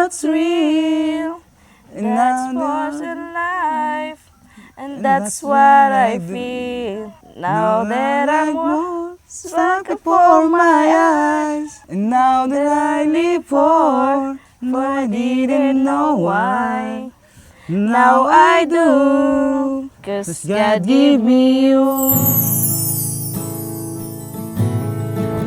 what's real, and That's now what's that in life, and that's what I feel. Now that I'm it's like before my eyes, and now that I live for I didn't know why. Now I do, 'cause God gave me you.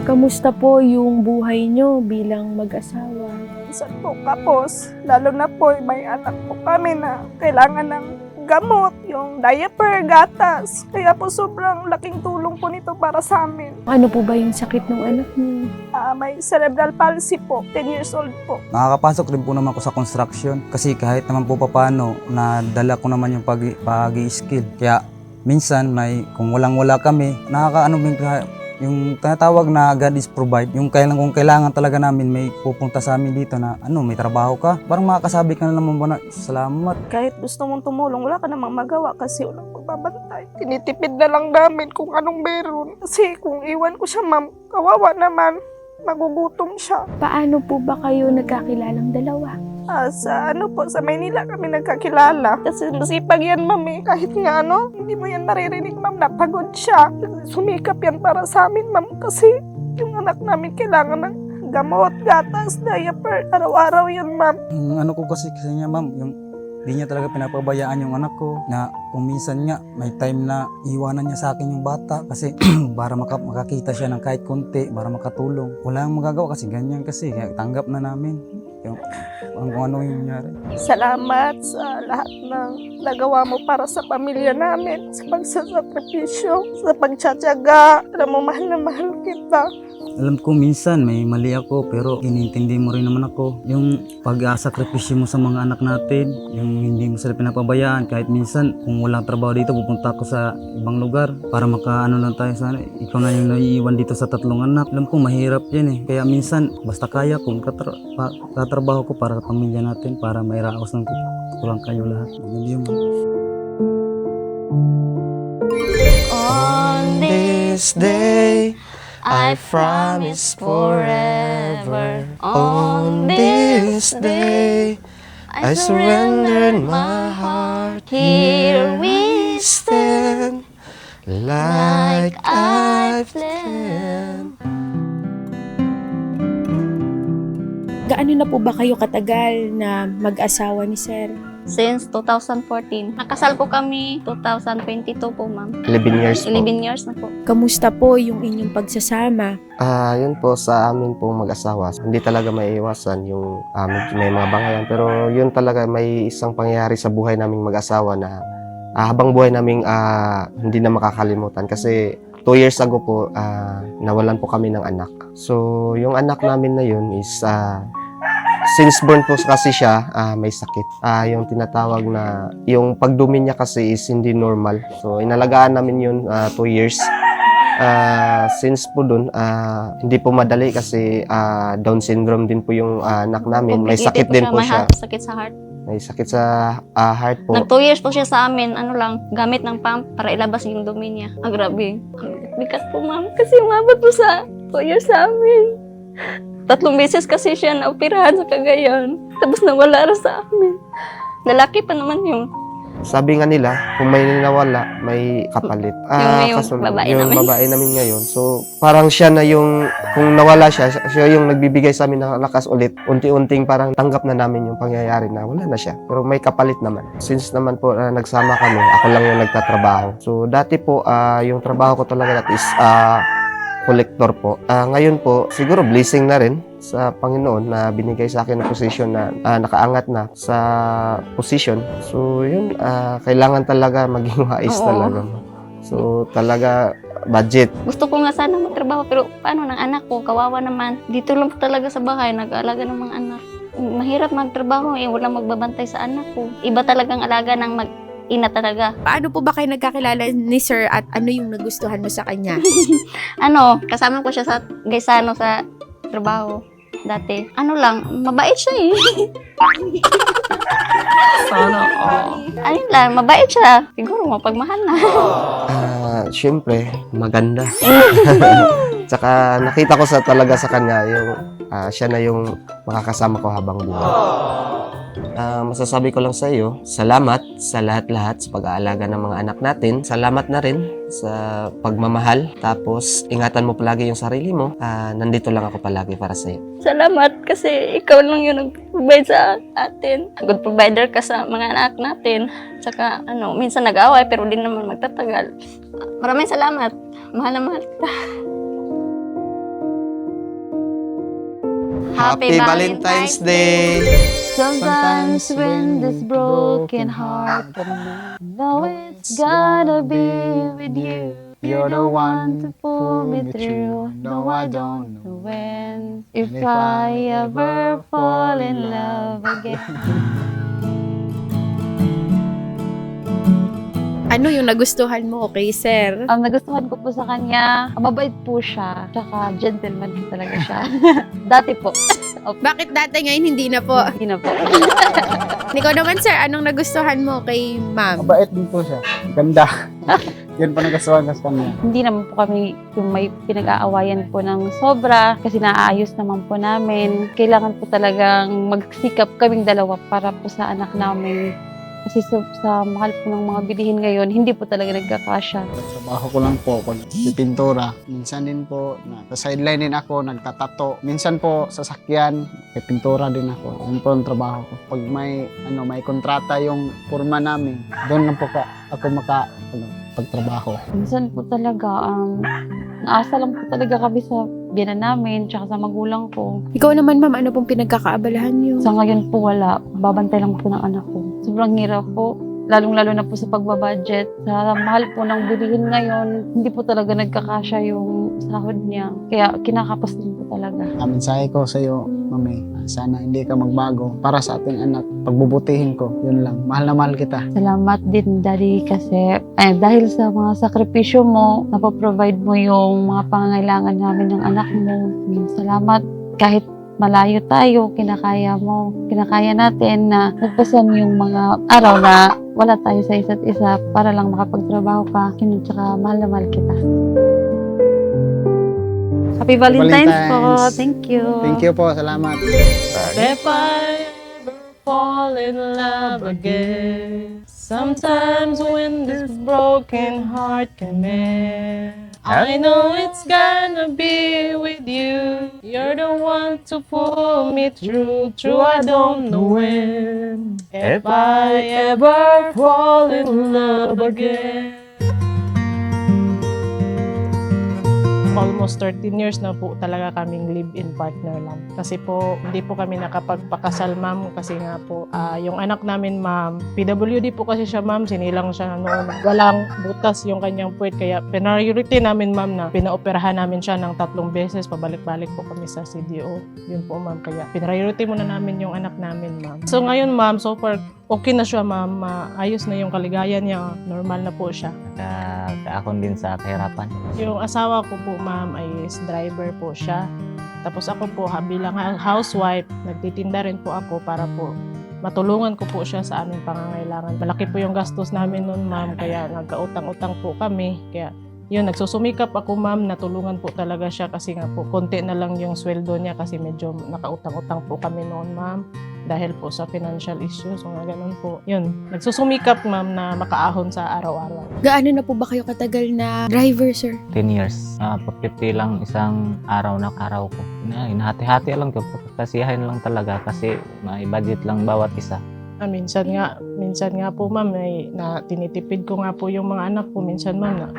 Kamusta po yung buhay nyo bilang mag-asawa? Minsan po kapos, lalo na po may anak po kami na kailangan ng gamot, yung diaper, gatas. Kaya po sobrang laking tulong po nito para sa amin. Ano po ba yung sakit ng anak niyo? May cerebral palsy po, 10 years old po. Nakakapasok rin po naman ako sa construction kasi kahit naman po paano, nadala ko naman yung pag-i-skill. Kaya minsan kung walang-wala kami, nakakaano yung tinatawag na God is provide, yung kung kailangan talaga namin may pupunta sa amin dito na may trabaho ka, parang makakasabi ka na naman ba na salamat. Kahit gusto mong tumulong, wala ka namang magawa kasi walang pagbabantay. Tinitipid na lang namin kung anong meron. Kasi kung iwan ko siya, ma'am, kawawa naman. Magugutom siya. Paano po ba kayo nagkakilalang dalawa? Sa Maynila kami nagkakilala. Kasi masipag yan, ma'am eh. Kahit nga hindi mo yan maririnig, ma'am, napagod siya. Sumikap yan para sa amin, ma'am. Kasi yung anak namin kailangan ng gamot, gatas, diaper. Araw-araw yun, ma'am. Yung ko kasi niya, ma'am, yung di niya talaga pinapabayaan yung anak ko na kung minsan nga may time na iwanan niya sa akin yung bata kasi para makakita siya ng kahit konti, para makatulong. Wala ang magagawa kasi ganyan kasi kaya tanggap na namin yung kung ano yung nangyari. Salamat sa lahat ng nagawa mo para sa pamilya namin, sa pagsasakripisyo, sa pagtsatsaga. Alam mo, mahal na mahal kita. Alam ko minsan may mali ako pero inintindi mo rin naman ako. Yung pag-asakripisyo mo sa mga anak natin, yung hindi mo sila pinapabayaan. Kahit minsan kung walang trabaho dito, pupunta ako sa ibang lugar para makaano lang tayo sana. Ikaw na yung naiiwan dito sa 3 anak. Alam ko mahirap yan eh. Kaya minsan basta kaya kung katrabaho ko para sa pamilya natin, para mairaos ng kulang kayo lahat. Yun. On this day, I promise forever. On this day, I surrendered my heart. Here we stand, like I've planned. Gaano na po ba kayo katagal na mag-asawa ni Sir? Since 2014. Nakasal po kami 2022 po, ma'am. 11 years po. 11 years na po. Kamusta po yung inyong pagsasama? Yun po sa amin pong mag-asawa. Hindi talaga maiiwasan yung may mga bangayan. Pero yun talaga may isang pangyayari sa buhay naming mag-asawa na habang buhay naming hindi na makakalimutan. Kasi 2 years ago po, nawalan po kami ng anak. So, yung anak namin na yun is, since born po kasi siya, may sakit. Yung tinatawag na, yung pagdumi niya kasi is hindi normal. So, inalagaan namin yun 2 years. Since po dun, hindi po madali kasi Down syndrome din po yung anak namin. May sakit din po siya. May sakit sa heart. May sakit sa heart po. Nag 2 years po siya sa amin. Gamit ng pump para ilabas yung dumi niya. Grabe. Bigat po, ma'am. Kasi umabot po sa 2 years sa amin. 3 beses kasi siya naoperahan sa Cagayan. Tapos nawala rin sa amin. Lalaki pa naman yun. Sabi nga nila, kung may nawala, may kapalit. Yung babae namin. Babae namin ngayon. So, parang siya na yung, kung nawala siya yung nagbibigay sa amin ng lakas ulit. Unti-unting parang tanggap na namin yung pangyayari na wala na siya. Pero may kapalit naman. Since naman po nagsama kami, ako lang yung nagtatrabaho. So, dati po, yung trabaho ko talaga is collector po. Ngayon po, siguro blessing na rin sa Panginoon na binigay sa akin na position na nakaangat na sa position. So, yun, kailangan talaga maging wais talaga. So, talaga budget. Gusto ko nga sana magtrabaho pero paano ng anak ko? Kawawa naman. Dito lang po talaga sa bahay, nag-aalaga ng mga anak. Mahirap magtrabaho walang magbabantay sa anak ko. Iba talagang alaga ng ina talaga. Paano po ba kayo nagkakilala ni Sir at ano yung nagustuhan mo sa kanya? Kasama ko siya sa Gaisano sa trabaho dati. Mabait siya eh. Sana Ayun lang, mabait siya. Siguro mapagmahal na. Siyempre, maganda. Tsaka nakita ko talaga sa kanya yung siya na yung makakasama ko habang buhay. Masasabi ko lang sa iyo, salamat sa lahat-lahat sa pag-aalaga ng mga anak natin. Salamat na rin sa pagmamahal. Tapos, ingatan mo palagi yung sarili mo. Nandito lang ako palagi para sa iyo. Salamat kasi ikaw lang yung nag-provide sa atin. Good provider ka sa mga anak natin. Tsaka minsan nag-away pero di naman magtatagal. Maraming salamat. Mahal na mahal kita. Happy Valentine's Day! Sometimes when this broken heart know it's gonna be with you. You're the one to pull me through. No, I don't know when. If I ever fall in love again. Ano yung nagustuhan mo kay sir? Ang nagustuhan ko po sa kanya, mabait po siya. Tsaka gentleman po talaga siya. Dati po. Bakit dati ngayon hindi na po? Hindi na po. Ikaw naman sir, anong nagustuhan mo kay ma'am? Mabait din po siya. Ganda. Yan pa nagustuhan ko sa kanya. Hindi naman po kami yung may pinag-aawayan po ng sobra kasi naaayos naman po namin. Kailangan po talagang magsikap kaming dalawa para po sa anak namin. Kasi sa mahal po ng mga bilihin ngayon, hindi po talaga nagkakasya. Trabaho ko lang po pag pintura. Minsan din po, sa sideline din ako, nagtatato. Minsan po sa sakyan, may pintura din ako. Yun po ang trabaho ko. Pag may kontrata yung forma namin, doon lang po ako pagtrabaho. Minsan po talaga, naasa lang po talaga kami sa biyanan namin, tsaka sa magulang ko. Ikaw naman ma'am, ano pong pinagkakaabalahan niyo? Sa ngayon po wala, babantay lang po ng anak ko. Sobrang hirap po, lalong-lalo na po sa pagbabudget. Sa mahal po ng bilihin ngayon, hindi po talaga nagkakasya yung sahod niya. Kaya kinakapos din po talaga. Mensahe ko sa iyo, mami, sana hindi ka magbago para sa ating anak. Pagbubutihin ko, yun lang. Mahal na mahal kita. Salamat din, Daddy, kasi dahil sa mga sakripisyo mo, napaprovide mo yung mga pangangailangan namin ng anak mo. Salamat kahit malayo tayo, kinakaya mo. Kinakaya natin na nagpasan yung mga araw na wala tayo sa isa't isa para lang makapagtrabaho ka. Tsaka mahal na mahal kita. Happy Valentine's po. Valentine's. Thank you. Thank you po, salamat. If I ever fall in love again, sometimes when this broken heart can mend, I know it's gonna be with you. You're the one to pull me through. True, I don't know when. If I ever fall in love again. Almost 13 years na po talaga kaming live-in partner lang. Kasi po, hindi po kami nakapagpakasal, ma'am. Kasi nga po, yung anak namin, ma'am, PWD po kasi siya, ma'am. Sinilang siya noon. Walang butas yung kanyang puwet. Kaya priority namin, ma'am, na pinaoperahan namin siya ng 3 beses. Pabalik-balik po kami sa CDO. Yun po, ma'am. Kaya priority muna namin yung anak namin, ma'am. So ngayon, ma'am, so far, okay na siya, ma'am. Ayos na yung kaligayan niya. Normal na po siya. Kaakon din sa kahirapan. Yung asawa ko po, ma'am, ay driver po siya. Tapos ako po, bilang housewife, nagtitinda rin po ako para po matulungan ko po siya sa aming pangangailangan. Malaki po yung gastos namin noon, ma'am, kaya nagkautang-utang po kami. Kaya yun, nagsusumikap ako, ma'am, natulungan po talaga siya kasi nga po, konti na lang yung sweldo niya kasi medyo nakautang-utang po kami noon, ma'am. Dahil po sa financial issues, mga ganun po. Yun, nagsusumikap, ma'am, na makaahon sa araw-araw. Gaano na po ba kayo katagal na driver sir? 10 years. 50 lang isang araw na araw ko. Hinahati-hati lang ko. Kasiyahin lang talaga kasi may budget lang bawat isa. Minsan nga po, ma'am, tinitipid ko nga po yung mga anak ko. Minsan, ma'am,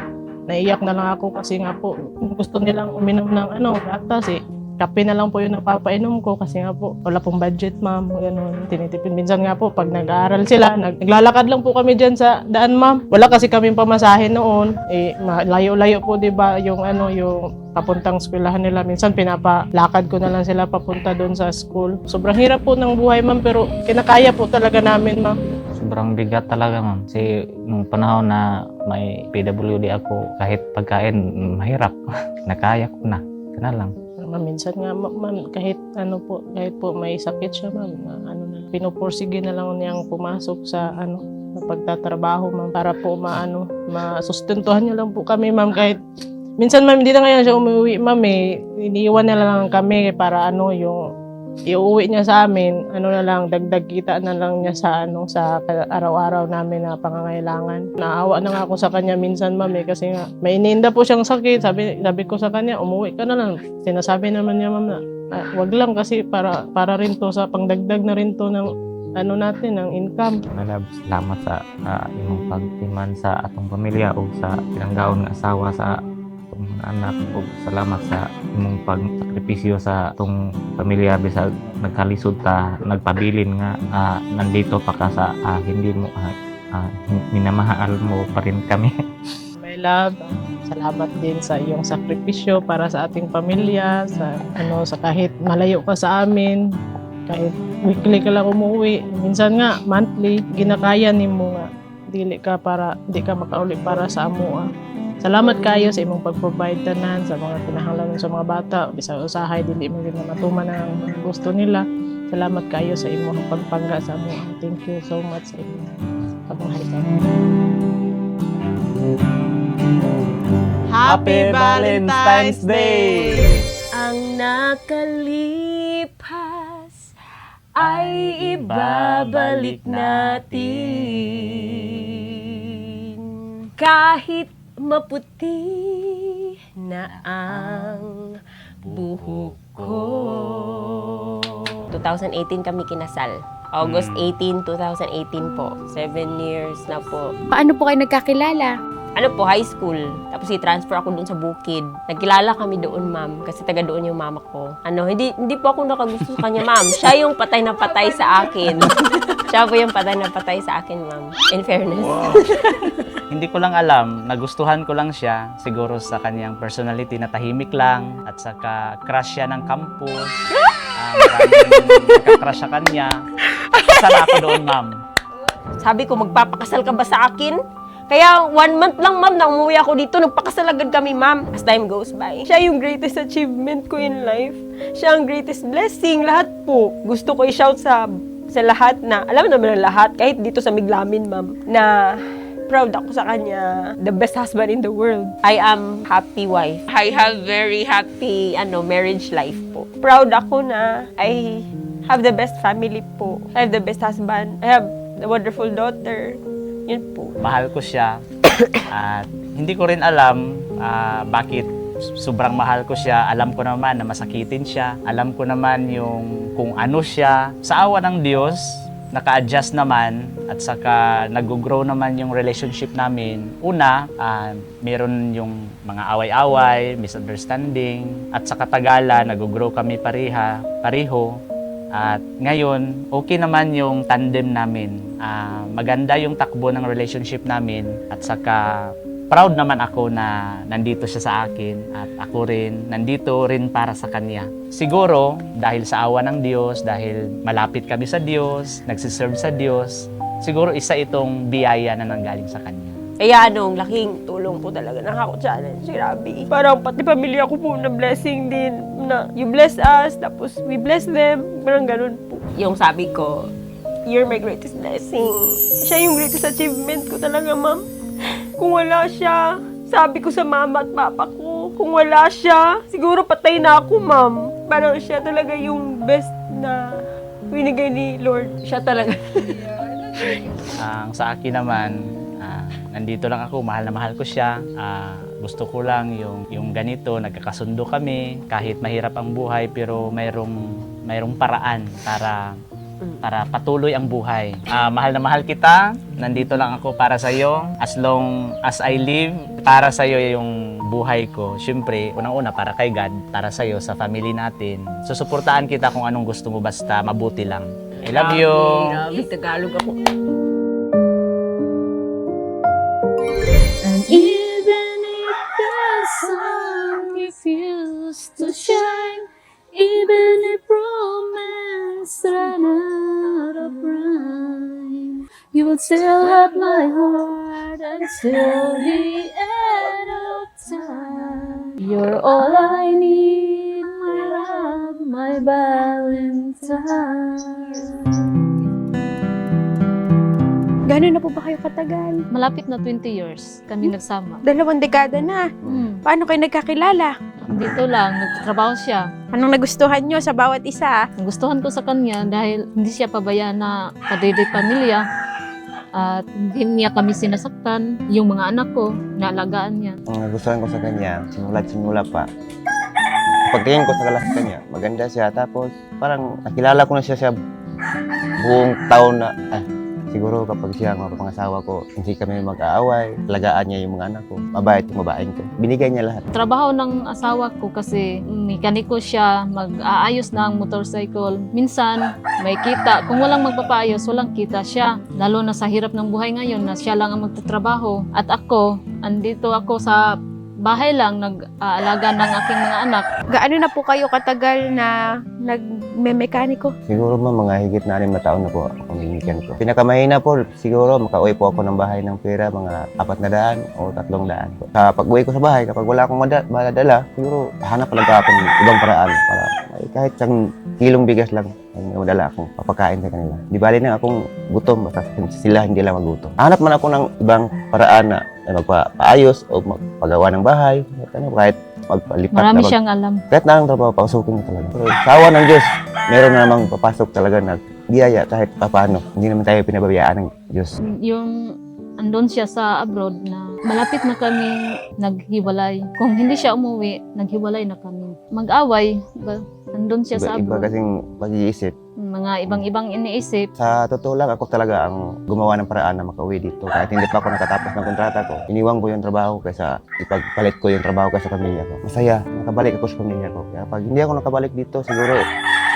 naiyak na lang ako kasi nga po gusto nilang uminom ng gatas eh. Kape na lang po yung napapainom ko kasi nga po wala pong budget, ma'am, ganun. Tinitipid. Minsan nga po pag nag-aaral sila, naglalakad lang po kami dyan sa daan, ma'am. Wala kasi kaming pamasahe noon. Layo-layo po, 'di ba, yung papuntang eskwelahan nila. Minsan pinapalakad ko na lang sila papunta doon sa school. Sobrang hirap po ng buhay, ma'am, pero kinakaya po talaga namin, ma'am. Sobrang bigat talaga, ma'am. Kasi nung panahon na may PWD ako, kahit pagkain, mahirap. Nakaya ko na. Kana lang. Minsan nga, ma'am, kahit po may sakit siya, ma'am, pinupursige na lang niyang pumasok sa na pagtatrabaho, ma'am, para po masustentuhan niya lang po kami, ma'am, kahit Minsan ma'am, hindi na kaya siya umuwi ma'am eh. Iniiwan na lang kami para ano yung iuwi niya sa amin, ano na lang, dagdag kita na lang niya sa ano sa araw-araw namin na pangangailangan. Naawa na nga ako sa kanya minsan ma'am eh, kasi nga may iniinda po siyang sakit. Sabi ko sa kanya, umuwi ka na lang. Sinasabi naman niya ma'am na wag lang kasi para rin to sa pangdagdag na rin to ng ano natin, ng income. Malab, salamat sa imong pagtiman sa atong pamilya o sa pinanggaon nga asawa sa atong mga anak o salamat sa imong pagsakripisyo sa atong pamilya bisag nagkalisod ta nagpabilin nga nandito pa ka sa hindi mo minamahal mo pa rin kami. My love, salamat din sa iyong sakripisyo para sa ating pamilya, sa sa kahit malayo ka sa amin, kahit weekly ka lang umuwi, minsan nga monthly, ginakaya nimo nga dili ka makauli para sa amo. Salamat kayo sa imong pag-provide tanan sa mga kinahanglan sa mga bata, bisag usahay dili mo na matuman ang gusto nila. Salamat kayo sa imong pagpangga sa amo. Thank you so much sa imong pagmahal sa amo. Happy Valentine's Day! Ang nakalipas ay ibabalik natin. Kahit maputi na ang buhok ko. 2018 kami kinasal. August 18, 2018 po. 7 years na po. Paano po kayo nagkakilala? Ano po, high school. Tapos i-transfer ako doon sa Bukid. Nagkilala kami doon, ma'am. Kasi taga doon yung mama ko. Hindi po ako nakagusto sa kanya, ma'am. Siya yung patay na patay sa akin. Siya po yung patay na patay sa akin, ma'am. In fairness. Wow. Hindi ko lang alam, nagustuhan ko lang siya siguro sa kanyang personality na tahimik lang at saka crush siya ng campus. Maraming nakakrush sa kanya. Sana ako doon, ma'am. Sabi ko, magpapakasal ka ba sa akin? Kaya 1 month lang, ma'am, na umuwi ako dito. Nagpakasal agad kami, ma'am. As time goes by. Siya yung greatest achievement ko in life. Siya ang greatest blessing. Lahat po. Gusto ko i-shout sa lahat na, alam naman ng lahat, kahit dito sa Miglamin, ma'am, na proud ako sa kanya. The best husband in the world. I am happy wife. I have very happy marriage life po. Proud ako na I have the best family po. I have the best husband. I have the wonderful daughter. Yun po. Mahal ko siya at hindi ko rin alam bakit sobrang mahal ko siya. Alam ko naman na masakitin siya. Alam ko naman yung kung ano siya. Sa awa ng Diyos, naka-adjust naman at saka nag-grow naman yung relationship namin. Una, meron yung mga away-away, misunderstanding at sa katagalan, nag-grow kami pareho. At ngayon, okay naman yung tandem namin. Maganda yung takbo ng relationship namin at saka proud naman ako na nandito siya sa akin at ako rin nandito rin para sa kanya. Siguro dahil sa awa ng Diyos, dahil malapit kami sa Diyos, nagsiserve sa Diyos, siguro isa itong biyaya na nanggaling sa kanya. Kaya laking tulong po talaga ng Hako Challenge, grabe. Parang pati pamilya ko po na blessing din, na you bless us, tapos we bless them, parang ganun po. Yung sabi ko, you're my greatest blessing. Siya yung greatest achievement ko talaga, ma'am. Kung wala siya, sabi ko sa mama at papa ko, kung wala siya, siguro patay na ako, ma'am. Parang siya talaga yung best na binigay ni Lord. Siya talaga. Ang sa akin naman, nandito lang ako, mahal na mahal ko siya. Gusto ko lang yung ganito, nagkakasundo kami. Kahit mahirap ang buhay, pero mayroong paraan para patuloy ang buhay. Mahal na mahal kita. Nandito lang ako para sa iyo. As long as I live, para sa iyo yung buhay ko. Siyempre, unang-una para kay God, para sa iyo, sa family natin. Susuportahan kita kung anong gusto mo, basta mabuti lang. I love you. Tagalog ako. And even if the sun refuses to shine, even if romance ran out of rhyme, you will still have my heart until the end of time. You're all I need, my love, my Valentine. Gano'n na po ba kayo katagal? Malapit na 20 years kami nagsama. 2 dekada na. Paano kayo nagkakilala? Dito lang, nagtatrabaho siya. Anong nagustuhan nyo sa bawat isa? Nagustuhan ko sa kanya dahil hindi siya pabayaan na kadiri pamilya. At hindi niya kami sinasaktan. Yung mga anak ko, naalagaan niya. Ang nagustuhan ko sa kanya, simula pa. Pagtingin ko sa kanya, maganda siya. Tapos parang nakilala ko na siya sa buong taon na, siguro kapag siya ang mapapangasawa ko, hindi kami mag-aaway, alagaan niya yung mga anak ko, mabait yung babaeng ko. Binigay niya lahat. Trabaho ng asawa ko kasi mekaniko siya, mag-aayos ng motorcycle. Minsan, may kita. Kung walang magpapaayos, walang kita siya. Lalo na sa hirap ng buhay ngayon na siya lang ang magtatrabaho. At ako, andito ako sa bahay lang, nag-aalaga ng aking mga anak. Gaano na po kayo katagal na nagme-mekaniko? Siguro mga higit na 6 na taon na po akong mimikan ko. Pinakamahina po, siguro makauwi po ako ng bahay ng pera, mga 400 o 300 po. Sa pag-uwi ko sa bahay, kapag wala akong madala, siguro hanap talaga ako ng ibang paraan para kahit isang kilong bigas lang ang madala akong papakain sa kanila. Di bali na akong gutom, basta sila hindi lang magutom. Hanap man ako ng ibang paraan na magpaayos o magpagawa ng bahay, kahit magpalipat. Marami siyang alam. Kahit na ang trabaho, pausukin mo talaga. Pero sa awa ng Diyos, meron na namang papasok talaga na biyaya kahit paano. Hindi naman tayo pinababayaan ng Diyos. Yung andun siya sa abroad na malapit na kami naghiwalay. Kung hindi siya umuwi, naghiwalay na kami. Mag-away, andun siya sa Iba abroad. kasing pag-iisip. Mga ibang-ibang iniisip. Sa totoo lang, ako talaga ang gumawa ng paraan na makauwi dito. Kahit hindi pa ako nakatapos ng kontrata ko, iniwan ko yung trabaho kaysa ipagpalit ko yung trabaho ko sa pamilya ko. Masaya, nakabalik ako sa pamilya ko. Kaya pag hindi ako nakabalik dito, siguro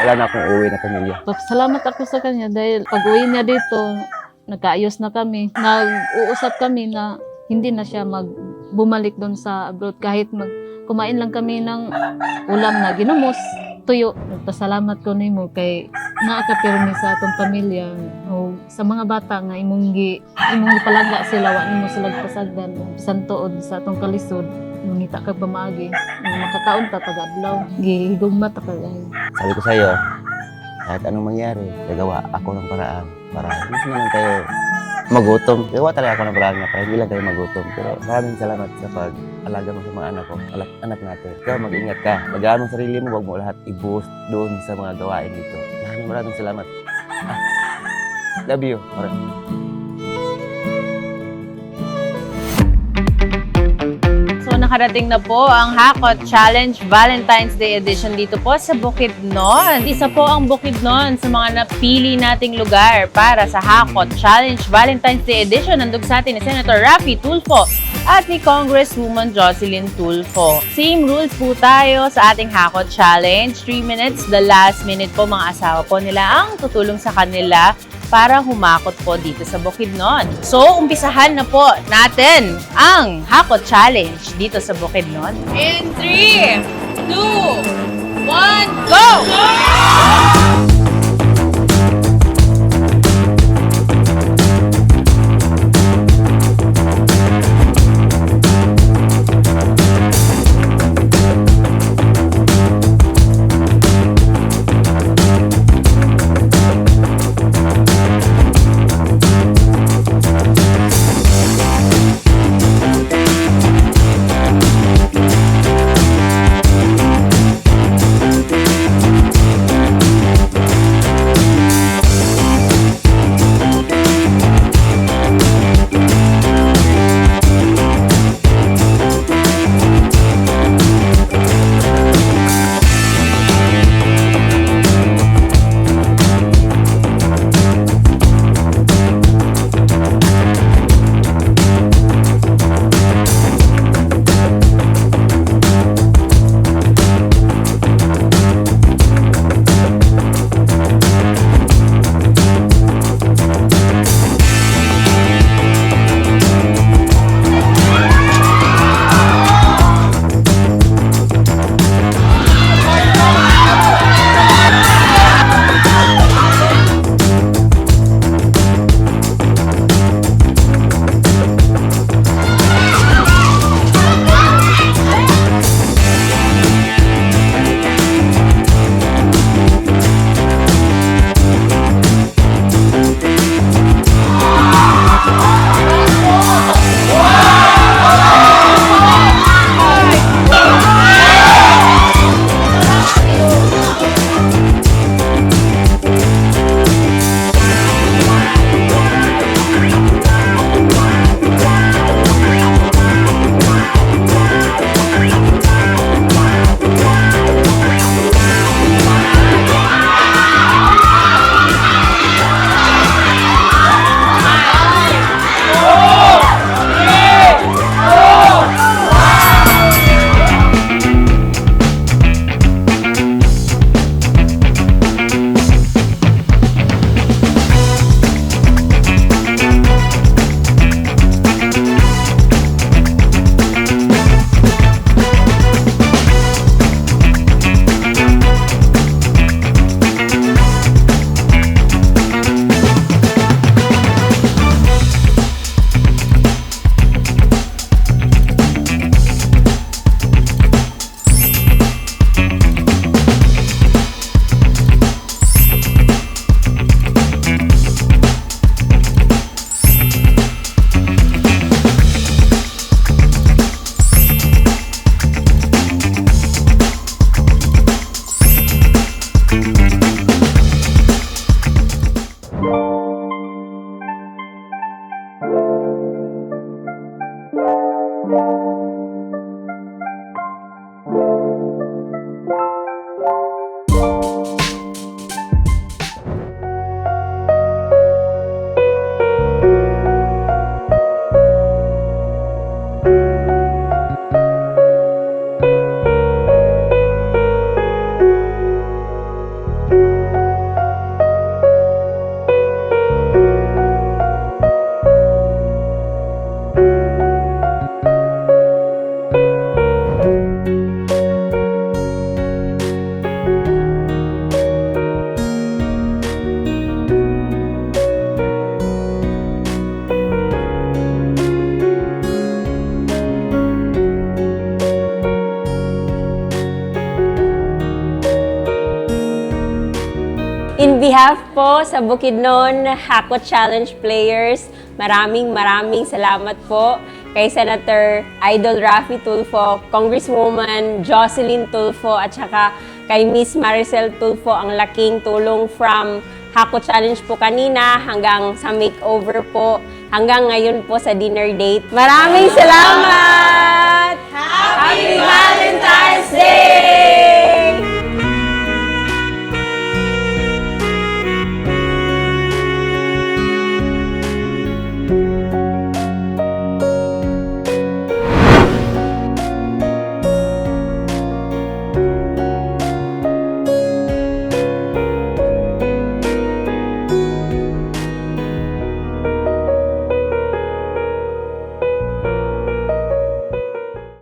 wala na akong uwi na pamilya. Salamat ako sa kanya dahil pag-uwi niya dito, nagkaayos na kami. Nag-uusap kami na hindi na siya bumalik doon sa abroad. Kahit kumain lang kami ng ulam na ginumos, tuyo. Nagpasalamat ko nimo kay naakapirmi sa atong pamilya o sa mga bata nga imong palaga sila wa nimo sila pasagdan bisan tuod sa atong kalisod mangita ka pamaagi makataon ta taga-adlaw gihigugma ta kay. Sabi ko sa iyo, kahit anong mangyari, gagawa ako ng paraan para hindi naman tayo magutom. Gawa talaga ako ng paraan na para hindi lang tayo magutom. Pero maraming salamat sa pag-alaga mo sa mga anak ko, anak natin. Ikaw, mag-ingat ka. Alagaan mo sarili mo, huwag mo lahat i-boost doon sa mga gawain dito. Maraming salamat. Love you. So nakarating na po ang Hakot Challenge Valentine's Day Edition dito po sa Bukidnon. Isa po ang Bukidnon sa mga napili nating lugar para sa Hakot Challenge Valentine's Day Edition. Nandun sa atin ni Senator Raffy Tulfo at ni Congresswoman Jocelyn Tulfo. Same rules po tayo sa ating Hakot Challenge. 3 minutes, the last minute po mga asawa po nila ang tutulong sa kanila para humakot po dito sa Bukidnon. So, umpisahan na po natin ang Hakot Challenge dito sa Bukidnon. In 3, 2, 1, go! In behalf po sa Bukidnon Hakot Challenge players, maraming salamat po kay Senator Idol Raffy Tulfo, Congresswoman Jocelyn Tulfo, at saka kay Miss Maricel Tulfo. Ang laking tulong from Hakot Challenge po kanina hanggang sa makeover po, hanggang ngayon po sa dinner date. Maraming salamat! Happy Valentine's Day!